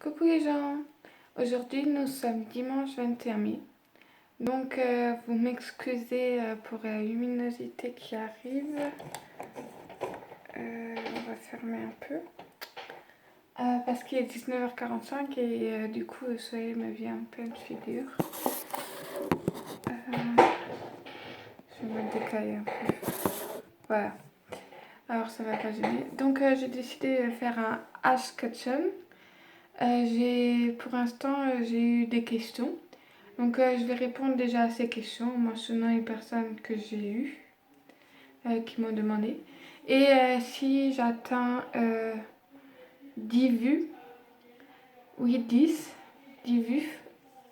Coucou les gens, aujourd'hui nous sommes dimanche 21 mai, donc vous m'excusez pour la luminosité qui arrive. On va fermer un peu parce qu'il est 19h45 et du coup le soleil me vient en pleine figure. Je vais me décaler un peu, voilà, alors ça va pas gêner. Donc j'ai décidé de faire un Ask Question. Pour l'instant j'ai eu des questions. Donc je vais répondre déjà à ces questions en mentionnant les personnes que j'ai eues, qui m'ont demandé. Et si j'atteins 10 vues, oui 10 vues,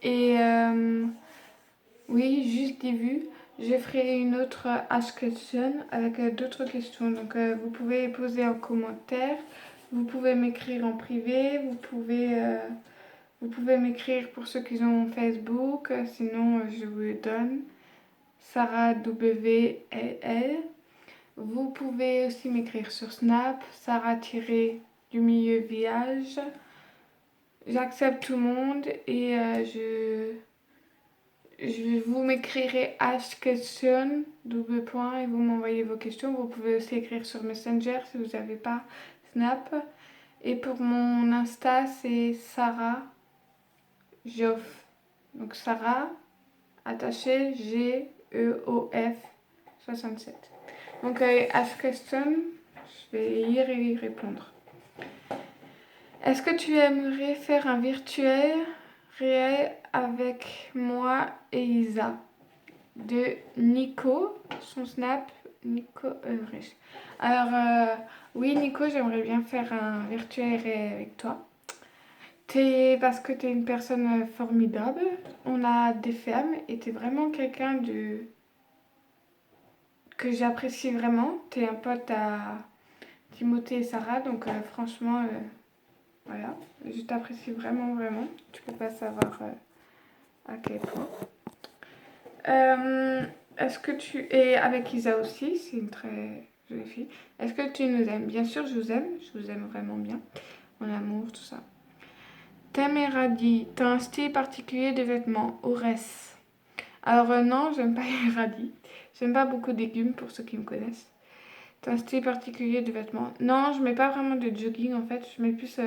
et oui juste 10 vues, je ferai une autre Ask Question avec d'autres questions. Donc vous pouvez poser en commentaire, vous pouvez m'écrire en privé, vous pouvez m'écrire pour ceux qui ont Facebook, sinon je vous le donne. Sarah WLL. Vous pouvez aussi m'écrire sur Snap, Sarah-du milieu village. J'accepte tout le monde et je vous m'écrirez Ask Question, double point, et vous m'envoyez vos questions. Vous pouvez aussi écrire sur Messenger si vous n'avez pas Snap. Et pour mon Insta, c'est Sarah Geoff. Donc Sarah, attaché, Geof 67. Donc Ask Question, je vais lire et y répondre. Est-ce que tu aimerais faire un virtuel réel avec moi et Isa? De Nico, son snap, Nico Ulrich. Alors oui Nico, j'aimerais bien faire un virtuel réel avec toi. Parce que tu es une personne formidable, on a des femmes et tu es vraiment quelqu'un que j'apprécie vraiment. Tu es un pote à Timothée et Sarah, donc franchement, voilà, je t'apprécie vraiment, vraiment. Tu peux pas savoir à quel point. Est-ce que tu es avec Isa aussi? C'est une très jolie fille. Est-ce que tu nous aimes? Bien sûr, je vous aime vraiment bien. Mon amour, tout ça. Thème et radis, t'as un style particulier de vêtements? Aurès. Alors non, j'aime pas les radis. J'aime pas beaucoup de légumes pour ceux qui me connaissent. T'as un style particulier de vêtements? Non, je mets pas vraiment de jogging en fait. Je mets plus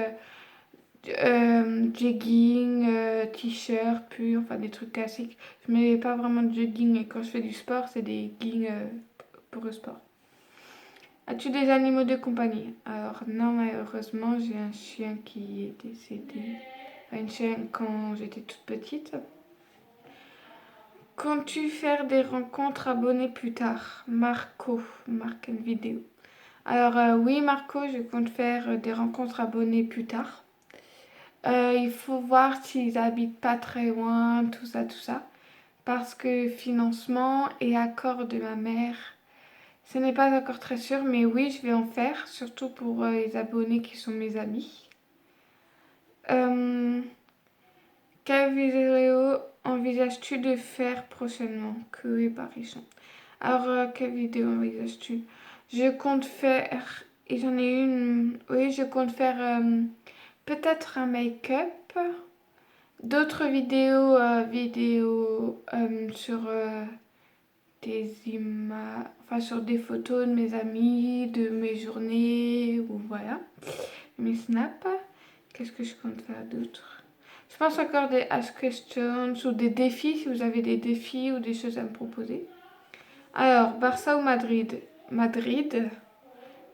jogging, t-shirt, pull, enfin des trucs classiques. Je mets pas vraiment de jogging et quand je fais du sport, c'est des leggings pour le sport. As-tu des animaux de compagnie? Alors non, malheureusement, j'ai un chien qui est décédé. Enfin, une chienne quand j'étais toute petite. Comptes-tu faire des rencontres abonnées plus tard? Marco, marque une vidéo. Alors oui Marco, je compte faire des rencontres abonnées plus tard. Il faut voir s'ils habitent pas très loin, tout ça, tout ça. Parce que financement et accord de ma mère, ce n'est pas encore très sûr, mais oui, je vais en faire, surtout pour les abonnés qui sont mes amis. Quelle vidéo envisages-tu de faire prochainement? Que est Paris-Champ. Alors, quelle vidéo envisages-tu? Je compte faire, et j'en ai une, oui, je compte faire peut-être un make-up, d'autres vidéos sur des images, enfin sur des photos de mes amis, de mes journées, ou voilà, mes snaps. Qu'est-ce que je compte faire d'autre? Je pense encore des Ask Questions ou des défis, si vous avez des défis ou des choses à me proposer. Alors, Barça ou Madrid? Madrid.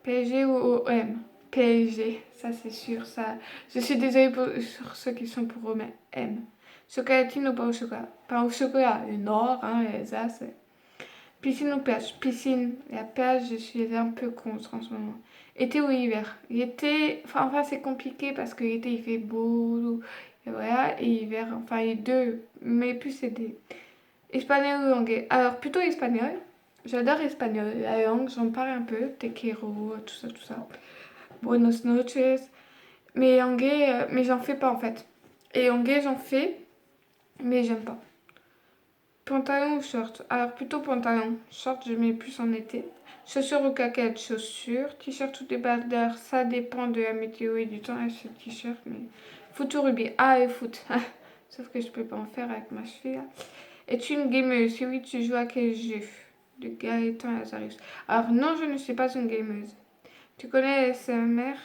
PSG ou OM? PSG, ça c'est sûr. Ça. Je suis désolée sur ceux qui sont pour OM. Chocolatine ou pas au chocolat? Pas au chocolat, le nord, hein, ça c'est. Piscine ou plage? Piscine. La plage, je suis un peu contre en ce moment. Été ou hiver? L'été, enfin c'est compliqué parce que l'été il fait beau, et voilà, et hiver, enfin les deux, mais plus c'est des. Espagnol ou anglais? Alors plutôt espagnol. J'adore espagnol. La langue, j'en parle un peu. Te quiero, tout ça, tout ça. Buenos noches. Mais anglais, mais j'en fais pas en fait. Et anglais, j'en fais, mais j'aime pas. Pantalon ou short? Alors plutôt pantalon. Short, je mets plus en été. Chaussures ou claquettes, chaussures. T-shirt ou débardeur, ça dépend de la météo et du temps. Ah, ce t-shirt, mais... Foot ou rugby? Ah, et foot. Sauf que je peux pas en faire avec ma cheville, là. Es-tu une gameuse? Si oui, tu joues à quel jeu? De Gaëtan Lazarus. Alors non, je ne suis pas une gameuse. Tu connais ASMR?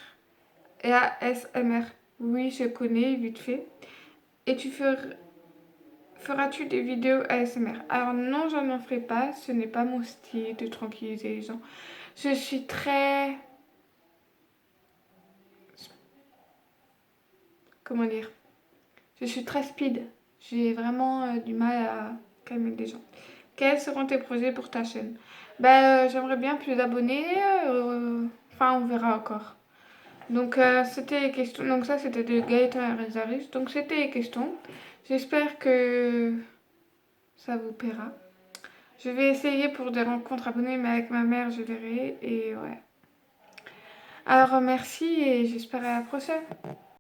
Et ASMR? Oui, je connais, vite fait. Et feras-tu des vidéos ASMR? Alors non, je n'en ferai pas. Ce n'est pas mon style de tranquilliser les gens. Je suis très... Comment dire? Je suis très speed. J'ai vraiment du mal à calmer les gens. Quels seront tes projets pour ta chaîne? J'aimerais bien plus d'abonnés. Enfin, on verra encore. Donc, c'était les questions. Donc, ça, c'était de Gaëtan Arezaris. Donc, c'était les questions. J'espère que ça vous plaira. Je vais essayer pour des rencontres abonnées, mais avec ma mère, je verrai. Et ouais. Alors, merci et j'espère à la prochaine.